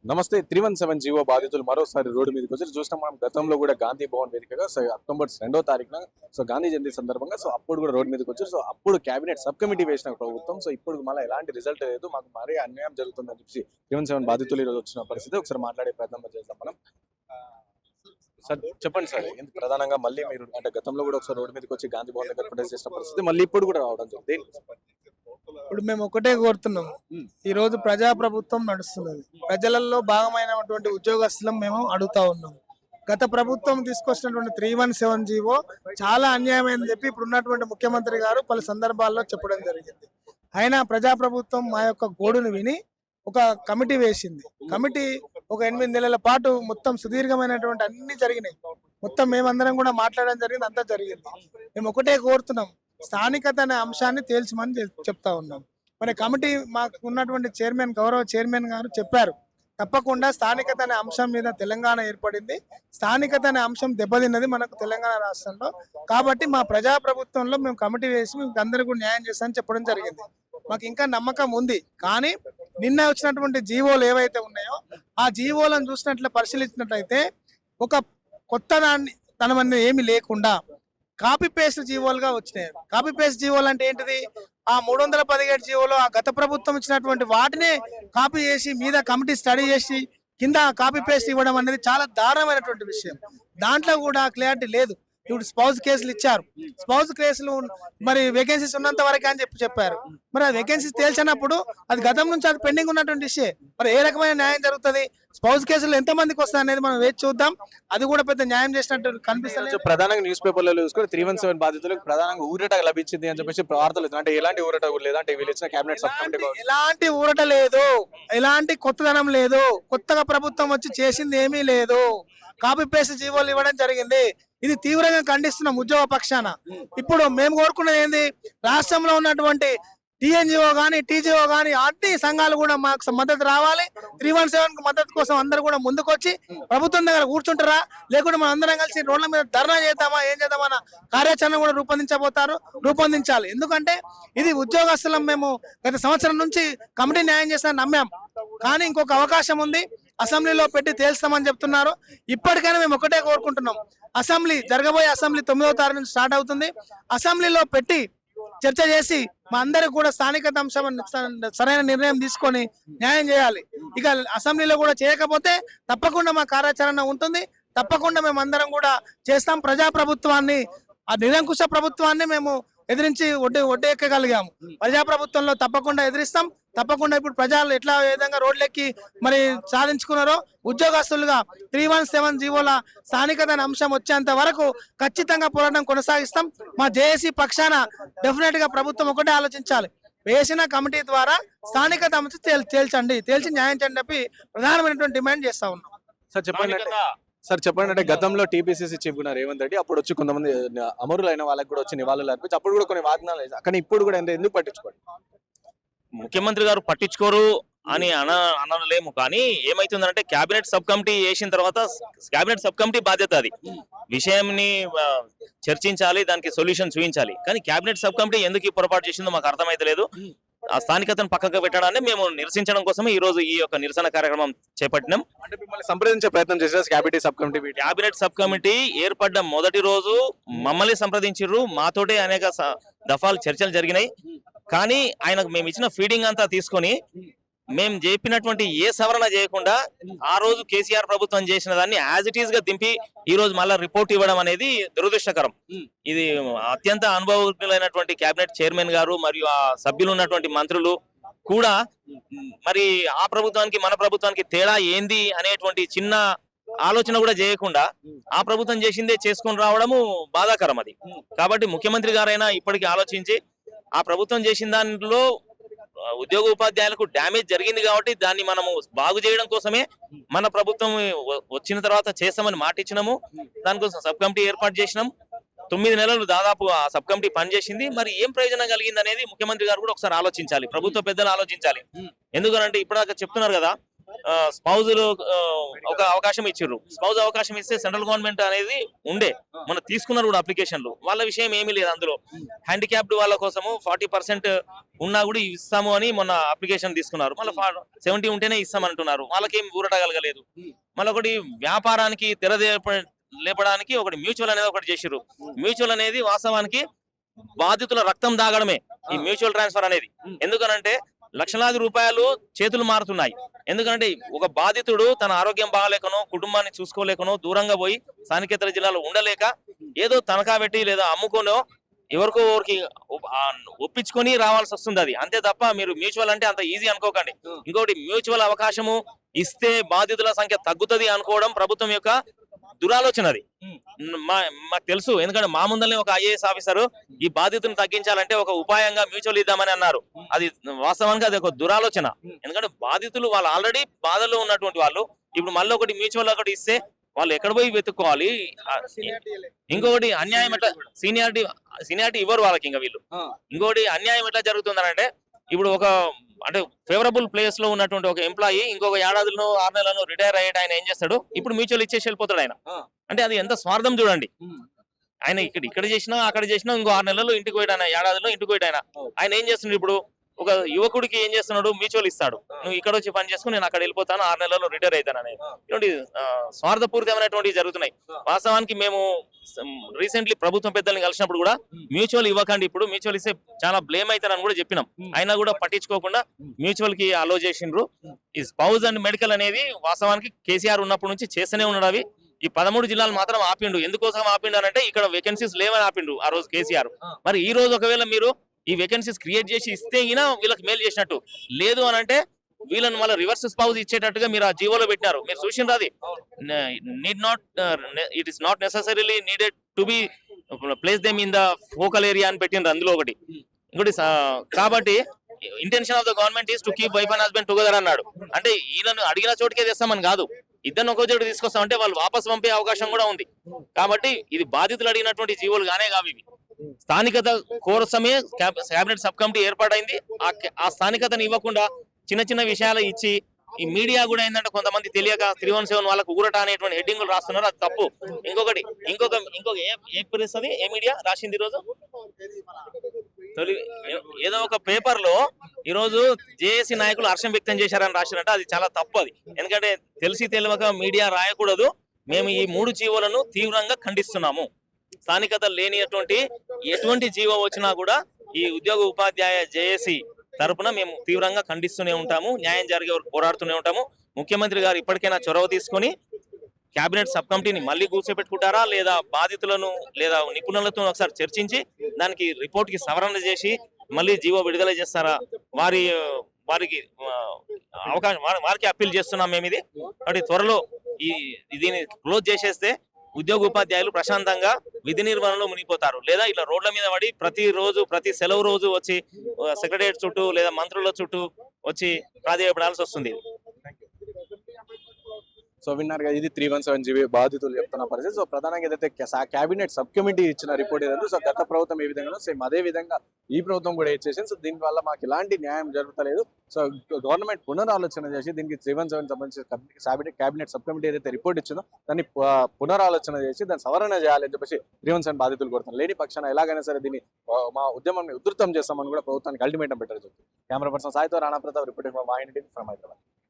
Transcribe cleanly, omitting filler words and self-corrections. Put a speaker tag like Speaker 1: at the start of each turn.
Speaker 1: నమస్తే 317 జీవో బాధితులు మరోసారి రోడ్డు మీదకి వచ్చి చూసినాం. మనం గతంలో కూడా గాంధీ భవన్ వేదికగా అక్టోబర్ 2వ తారీఖున గాంధీ జయంతి సందర్భంగా అప్పుడు కూడా రోడ్డు మీదకి వచ్చారు. అప్పుడు కేబినెట్ సబ్ కమిటీ వేసిన ప్రభుత్వం ఇప్పుడు మళ్ళీ ఎలాంటి రిజల్ట్ లేదు, మాకు మరీ అన్యాయం జరుగుతుందని చెప్పి 317 బాధితులు ఈరోజు వచ్చిన పరిస్థితి. ఒకసారి మాట్లాడే ప్రయత్నం చేద్దాం మనం. సార్ చెప్పండి సార్, ప్రధానంగా మళ్ళీ మీరు అంటే గతంలో కూడా ఒకసారి రోడ్డు మీదకి వచ్చి గాంధీ భవన్ దగ్గర ప్రొటెస్ట్ చేసిన పరిస్థితి మళ్ళీ ఇప్పుడు కూడా రావడం జరిగింది.
Speaker 2: ఇప్పుడు మేము ఒకటే కోరుతున్నాము, ఈ రోజు ప్రజాప్రభుత్వం నడుస్తున్నది, ప్రజలలో భాగమైనటువంటి ఉద్యోగస్తులం మేము అడుగుతా ఉన్నాము. గత ప్రభుత్వం తీసుకొచ్చినటువంటి 317 జీవో చాలా అన్యాయమైందని చెప్పి ఇప్పుడు ఉన్నటువంటి ముఖ్యమంత్రి గారు పలు సందర్భాల్లో చెప్పడం జరిగింది. అయినా ప్రజాప్రభుత్వం మా యొక్క గోడును విని ఒక కమిటీ వేసింది. కమిటీ ఒక 8 నెలల పాటు మొత్తం సుదీర్ఘమైనటువంటి అన్ని జరిగినాయి. మొత్తం మేమందరం కూడా మాట్లాడడం జరిగింది, అంతా జరిగింది. మేము ఒకటే కోరుతున్నాం, స్థానికత అనే అంశాన్ని తేల్చమని చెప్తా ఉన్నాం. మరి కమిటీ మాకు ఉన్నటువంటి గౌరవ చైర్మన్ గారు చెప్పారు, తప్పకుండా స్థానికత అనే అంశం మీద తెలంగాణ ఏర్పడింది, స్థానికత అనే అంశం దెబ్బతిన్నది మనకు తెలంగాణ రాష్ట్రంలో, కాబట్టి మా ప్రజాప్రభుత్వంలో మేము కమిటీ వేసి మీకు అందరికీ కూడా న్యాయం చేస్తామని చెప్పడం జరిగింది. మాకు ఇంకా నమ్మకం ఉంది. కానీ నిన్న వచ్చినటువంటి జీవోలు ఏవైతే ఉన్నాయో ఆ జీవోలను చూసినట్లు పరిశీలించినట్లయితే ఒక కొత్త తనమని ఏమి లేకుండా కాపీ పేస్ట్ జీవోలుగా వచ్చినాయి. కాపీ పేస్ట్ జీవోలు అంటే ఏంటిది? ఆ 317 జీవోలు ఆ గత ప్రభుత్వం ఇచ్చినటువంటి వాటిని కాపీ చేసి మీద కమిటీ స్టడీ చేసి కింద కాపీ పేస్ట్ ఇవ్వడం అనేది చాలా దారుణమైనటువంటి విషయం. దాంట్లో కూడా క్లారిటీ లేదు. ఇప్పుడు స్పౌజ్ కేసులు ఇచ్చారు, స్పౌజ్ కేసులు మరి వేకెన్సీస్ ఉన్నంత వరకే అని చెప్పారు. మరి ఆ వేకెన్సీస్ తేల్చినప్పుడు అది గతం నుంచి అది పెండింగ్ ఉన్నటువంటి విషయం. మరి ఏ రకమైన న్యాయం జరుగుతుంది? స్పౌజ్ కేసులు ఎంత మందికి వస్తాయి అనేది మనం వేచి చూద్దాం. అది కూడా పెద్ద న్యాయం చేసినట్టు కనిపిస్తుంది.
Speaker 1: ప్రధానంగా న్యూస్ పేపర్లలో చూసుకొని 317 బాధితులకు ప్రధానంగా ఊరట లభించింది అని చెప్పేసి వార్తలు. అంటే ఎలాంటి ఊరట లేదంటే వీళ్ళు ఇచ్చిన కేబినెట్ సబ్ కమిటీ
Speaker 2: ఎలాంటి ఊరట లేదు, ఎలాంటి కొత్తదనం లేదు, కొత్తగా ప్రభుత్వం వచ్చి చేసింది ఏమీ లేదు. కాపీ పేస్ట్ జీవోలు ఇవ్వడం జరిగింది. ఇది తీవ్రంగా ఖండిస్తున్నాం ఉద్యోగ పక్షాన. ఇప్పుడు మేము కోరుకున్నది ఏంది? రాష్ట్రంలో ఉన్నటువంటి టీఎన్జిఓ గానీ టీజీఓ గానీ అన్ని సంఘాలు కూడా మాకు మద్దతు రావాలి. 317 మద్దతు కోసం అందరూ కూడా ముందుకొచ్చి ప్రభుత్వం దగ్గర కూర్చుంటారా, లేకుంటే మనం అందరం కలిసి రోడ్ల మీద ధర్నా చేద్దామా, ఏం చేద్దామన్న కార్యాచరణ కూడా రూపొందించాలి. ఎందుకంటే ఇది ఉద్యోగస్తులం. మేము గత సంవత్సరం నుంచి కమిటీ న్యాయం చేస్తామని నమ్మాం, కానీ ఇంకొక అవకాశం ఉంది. అసెంబ్లీలో పెట్టి తేల్స్తామని చెప్తున్నారు. ఇప్పటికైనా మేము ఒకటే కోరుకుంటున్నాం, జరగబోయే అసెంబ్లీ 9వ తారీఖు నుంచి స్టార్ట్ అవుతుంది. అసెంబ్లీలో పెట్టి చర్చ చేసి మా అందరికి కూడా స్థానికత అంశం సరైన నిర్ణయం తీసుకొని న్యాయం చేయాలి. ఇక అసెంబ్లీలో కూడా చేయకపోతే తప్పకుండా మా కార్యాచరణ ఉంటుంది. తప్పకుండా మేము అందరం కూడా చేస్తాం. ప్రజాప్రభుత్వాన్ని, ఆ నిరంకుశ ప్రభుత్వాన్ని మేము ఎదిరించి ఒడ్డెక్కగలిగాము. ప్రజాప్రభుత్వంలో తప్పకుండా ఎదిరిస్తాం. తప్పకుండా ఇప్పుడు ప్రజలు ఎట్లా విధంగా రోడ్లెక్కి మరి సాధించుకున్నారో ఉద్యోగస్తులుగా 317 జీవోల స్థానికత అంశం వచ్చేంత వరకు ఖచ్చితంగా పోరాటం కొనసాగిస్తాం. మా జేఏసీ పక్షాన డెఫినెట్ గా ప్రభుత్వం ఒకటే ఆలోచించాలి, వేసిన కమిటీ ద్వారా స్థానికత అంశం తేల్చి న్యాయం చేయని చెప్పి ప్రధానమైనటువంటి డిమాండ్ చేస్తా ఉన్నాం.
Speaker 1: సార్ చెప్పండి, అంటే గతంలో టీపీసీసీ చీఫ్ గా రేవంత్ రెడ్డి అప్పుడు వచ్చి కొంతమంది అమరులైన వాళ్ళకి కూడా వచ్చి నివాళులు అర్పించి అప్పుడు కూడా కొన్ని వాగ్దానాలు, కానీ ఇప్పుడు కూడా ఎందుకు పట్టించుకోండి?
Speaker 3: ముఖ్యమంత్రి గారు పట్టించుకోరు అని అనలేము. కానీ ఏమైతుందంటే కేబినెట్ సబ్ కమిటీ వేసిన తర్వాత కేబినెట్ సబ్ కమిటీ బాధ్యత, అది విషయంని చర్చించాలి, దానికి సొల్యూషన్ చూపించాలి. కానీ కేబినెట్ సబ్ కమిటీ ఎందుకు ఈ పొరపాటు చేసిందో మాకు అర్థమైతే లేదు. ఆ స్థానికతను పక్కకు పెట్టడాన్ని మేము నిరసించడం కోసమే ఈ రోజు ఈ యొక్క నిరసన కార్యక్రమం చేపట్టినాం.
Speaker 1: అంటే మిమ్మల్ని సంప్రదించే ప్రయత్నం చేశారు
Speaker 3: కేబినెట్ సబ్ కమిటీ ఏర్పడ్డ మొదటి రోజు మమ్మల్ని సంప్రదించారు. మాతోటే అనేక దఫాలు చర్చలు జరిగినాయి. కానీ ఆయనకు మేము ఇచ్చిన ఫీడింగ్ అంతా తీసుకొని మేము చెప్పినటువంటి ఏ సవరణ చేయకుండా ఆ రోజు కేసీఆర్ ప్రభుత్వం చేసిన దాన్ని యాజ్ ఇట్ ఈస్ గా దింపి ఈ రోజు మళ్ళా రిపోర్ట్ ఇవ్వడం అనేది దురదృష్టకరం. ఇది అత్యంత అనుభవజ్ఞులైనటువంటి కేబినెట్ చైర్మన్ గారు మరియు ఆ సభ్యులు ఉన్నటువంటి మంత్రులు కూడా మరి ఆ ప్రభుత్వానికి మన ప్రభుత్వానికి తేడా ఏంది అనేటువంటి చిన్న ఆలోచన కూడా చేయకుండా ఆ ప్రభుత్వం చేసిందే చేసుకొని రావడము బాధాకరం. అది కాబట్టి ముఖ్యమంత్రి గారైనా ఇప్పటికీ ఆలోచించి ఆ ప్రభుత్వం చేసిన దాంట్లో ఉద్యోగ ఉపాధ్యాయులకు డ్యామేజ్ జరిగింది కాబట్టి దాన్ని మనము బాగు చేయడం కోసమే మన ప్రభుత్వం వచ్చిన తర్వాత చేస్తామని మాట ఇచ్చినాము. దానికోసం సబ్ కమిటీ ఏర్పాటు చేసినాం. 9 నెలలు దాదాపు ఆ సబ్ కమిటీ పనిచేసింది. మరి ఏం ప్రయోజనం కలిగింది అనేది ముఖ్యమంత్రి గారు కూడా ఒకసారి ఆలోచించాలి, ప్రభుత్వ పెద్దలు ఆలోచించాలి. ఎందుకంటే ఇప్పటిదాకా చెప్తున్నారు కదా, స్పౌజులు ఒక అవకాశం ఇచ్చారు. స్పౌజ్ అవకాశం ఇస్తే సెంట్రల్ గవర్నమెంట్ అనేది ఉండే మనం తీసుకున్నారు కూడా అప్లికేషన్లు. వాళ్ళ విషయం ఏమీ లేదు. అందులో హ్యాండిక్యాప్డ్ వాళ్ళ కోసము 40% ఉన్నా కూడా ఇస్తాము అని మొన్న అప్లికేషన్ తీసుకున్నారు. మళ్ళీ 70 ఉంటేనే ఇస్తామంటున్నారు. వాళ్ళకేం ఊరట కలగలేదు. మళ్ళీ ఒకటి వ్యాపారానికి లేపడానికి ఒకటి మ్యూచువల్ అనేది ఒకటి చేసిర్రు. మ్యూచువల్ అనేది వాస్తవానికి బాధితుల రక్తం దాగడమే ఈ మ్యూచువల్ ట్రాన్స్ఫర్ అనేది. ఎందుకనంటే లక్షలాది రూపాయలు చేతులు మారుతున్నాయి. ఎందుకంటే ఒక బాధితుడు తన ఆరోగ్యం బాగాలేకనో కుటుంబాన్ని చూసుకోలేకనో దూరంగా పోయి స్థానికేతర జిల్లాలో ఉండలేక ఏదో తనఖా పెట్టి లేదా అమ్ముకోనో ఎవరికో ఎవరికి ఒప్పించుకొని రావాల్సి వస్తుంది. అది అంతే తప్ప మీరు మ్యూచువల్ అంటే అంత ఈజీ అనుకోకండి. ఇంకొకటి మ్యూచువల్ అవకాశము ఇస్తే బాధితుల సంఖ్య తగ్గుతుంది అనుకోవడం ప్రభుత్వం యొక్క దురాలోచన. అది మాకు తెలుసు. ఎందుకంటే మా ముందరనే ఒక ఐఏఎస్ ఆఫీసర్ ఈ బాధితులను తగ్గించాలంటే ఒక ఉపాయంగా మ్యూచువల్ ఇద్దామని అన్నారు. అది వాస్తవానికి అది ఒక దురాలోచన. ఎందుకంటే బాధితులు వాళ్ళు ఆల్రెడీ బాధల్లో ఉన్నటువంటి వాళ్ళు ఇప్పుడు మళ్ళీ ఒకటి మ్యూచువల్ ఒకటి ఇస్తే వాళ్ళు ఎక్కడ పోయి వెతుక్కోవాలి. ఇంకొకటి అన్యాయం ఎట్లా సీనియారిటీ ఇవ్వరు వాళ్ళకి ఇంకా వీళ్ళు. ఇంకొకటి అన్యాయం ఎట్లా జరుగుతుందనంటే ఇప్పుడు ఒక అంటే ఫేవరబుల్ ప్లేస్ లో ఉన్నటువంటి ఒక ఎంప్లాయీ ఇంకొక ఏడాదిలో 6 నెలలను రిటైర్ అయ్యేట ఆయన ఏం చేస్తాడు, ఇప్పుడు మ్యూచువల్ ఇచ్చేసి వెళ్ళిపోతాడు ఆయన. అంటే అది ఎంత స్వార్థం చూడండి. ఆయన ఇక్కడ చేసినా అక్కడ చేసినా ఇంకో 6 నెలలు ఇంటికి పోయాడు ఆయన, ఏడాదిలో ఇంటికి పోయాడు ఆయన. ఆయన ఏం చేస్తున్నాడు ఇప్పుడు ఒక యువకుడికి ఏం చేస్తున్నాడు, మ్యూచువల్ ఇస్తాడు. నువ్వు ఇక్కడ వచ్చి పని చేసుకుని నేను అక్కడ వెళ్ళిపోతాను, 6 నెలల్లో రిటైర్ అవుతాను అనేది. ఇటువంటి స్వార్థపూరితమైనటువంటివి జరుగుతున్నాయి. వాస్తవానికి మేము రీసెంట్లీ ప్రభుత్వం పెద్దల్ని కలిసినప్పుడు కూడా మ్యూచువల్ ఇవ్వకండి, ఇప్పుడు మ్యూచువల్ ఇస్తే చాలా బ్లేమ్ అవుతారని కూడా చెప్పినాం. అయినా కూడా పట్టించుకోకుండా మ్యూచువల్ కి అలో చేసిండ్రు. ఈ స్పౌజ్ అండ్ మెడికల్ అనేది వాస్తవానికి కేసీఆర్ ఉన్నప్పటి నుంచి చేస్తూనే ఉన్నాడు. అవి ఈ 13 జిల్లాలు మాత్రం ఆపిండు. ఎందుకోసం ఆపిండు అంటే ఇక్కడ వేకెన్సీస్ లేవని ఆపిండు ఆ రోజు కేసీఆర్. మరి ఈ రోజు ఒకవేళ మీరు ఈ వేకెన్సీస్ క్రియేట్ చేసి ఇస్తే ఈయన వీళ్ళకి మేలు చేసినట్టు. లేదు అని అంటే వీళ్ళని మళ్ళీ రివర్స్ స్పౌజ్ ఇచ్చేటట్టుగా మీరు ఆ జీవోలో పెట్టినారు. మీరు చూసిండ్రు అది it is not necessarily needed to be place them in the focal area అని పెట్టిండ్రు అందులో ఒకటి. ఇంకోటి కాబట్టి intention of the government is to keep wife and husband together అన్నాడు. అంటే వీళ్ళను అడిగిన చోటుకే తెస్తామని కాదు, ఇద్దరు ఒక్కో చోటు తీసుకొస్తామంటే వాళ్ళు వాపస్ పంపే అవకాశం కూడా ఉంది. కాబట్టి ఇది బాధితులు అడిగినటువంటి జీవోలు గానే కావు ఇవి. స్థానికత కోసమే కేబినెట్ సబ్ కమిటీ ఏర్పాటైంది. ఆ స్థానికతను ఇవ్వకుండా చిన్న చిన్న విషయాలు ఇచ్చి ఈ మీడియా కూడా ఏంటంటే కొంతమంది తెలియక 317 వాళ్ళకు ఊరట అనేటువంటి హెడ్డింగ్లు రాస్తున్నారు. అది తప్పు. ఇంకొక ఏ ప్రెస్ అది ఏ మీడియా రాసింది ఈరోజు ఏదో ఒక పేపర్ లో ఈరోజు జేఏసీ నాయకులు హర్షం వ్యక్తం చేశారని రాశారంట. అది చాలా తప్పు. అది ఎందుకంటే తెలిసి తెలియక మీడియా రాయకూడదు. మేము ఈ 3 జీవోలను తీవ్రంగా ఖండిస్తున్నాము. స్థానికత లేనిటువంటి ఎటువంటి జీవో వచ్చినా కూడా ఈ ఉద్యోగ ఉపాధ్యాయ జేఏసీ తరపున మేము తీవ్రంగా ఖండిస్తూనే ఉంటాము. న్యాయం జరిగే వరకు పోరాడుతూనే ఉంటాము. ముఖ్యమంత్రి గారు ఇప్పటికైనా చొరవ తీసుకొని కేబినెట్ సబ్ కమిటీని మళ్ళీ కూర్చోబెట్టుకుంటారా లేదా బాధితులను లేదా నిపుణులతో ఒకసారి చర్చించి దానికి రిపోర్ట్ కి సవరణ చేసి మళ్ళీ జీవో విడుదల చేస్తారా? వారికి అవకాశం వారికి అప్పీల్ చేస్తున్నాం మేము. ఇది కాబట్టి త్వరలో దీన్ని క్లోజ్ చేసేస్తే ఉద్యోగ ఉపాధ్యాయులు ప్రశాంతంగా విధి నిర్వహణలో మునిగిపోతారు. లేదా ఇట్లా రోడ్ల మీద పడి ప్రతి సెలవు రోజు వచ్చి సెక్రటరియట్ చుట్టూ లేదా మంత్రుల చుట్టూ వచ్చి ప్రాధాన్యపడాల్సి వస్తుంది.
Speaker 1: సో విన్నారు కదా, ఇది 317 జీవీ బాధితులు చెప్తున్న పరిస్థితి. సో ప్రధానంగా ఏదైతే కేబినెట్ సబ్ కమిటీ ఇచ్చిన రిపోర్ట్ ఏదంటే సో గత ప్రభుత్వం ఏ విధంగా సేమ్ అదే విధంగా ఈ ప్రభుత్వం కూడా ఇచ్చేసింది. సో దీనివల్ల మాకు ఎలాంటి న్యాయం జరుగుతలేదు. సో గవర్నమెంట్ పునరాలోచన చేసి దీనికి 317 సంబంధించి కేబినెట్ సబ్ కమిటీ ఏదైతే రిపోర్ట్ ఇచ్చిందో దాన్ని పునరాలోచన చేసి దాన్ని సవరణ చేయాలని చెప్పేసి 317 బాధితులు కోరుతున్నారు. లేని పక్షాన ఎలాగైనా సరే దీన్ని మా ఉద్యమాన్ని ఉధృతం చేస్తామని కూడా ప్రభుత్వానికి అల్టిమేటం పెట్టారు. కెమెరా పర్సన్ సాయితో రాణా ప్రతాప్ రిపోర్టింగ్ ఫ్రమ్ హైదరాబాద్.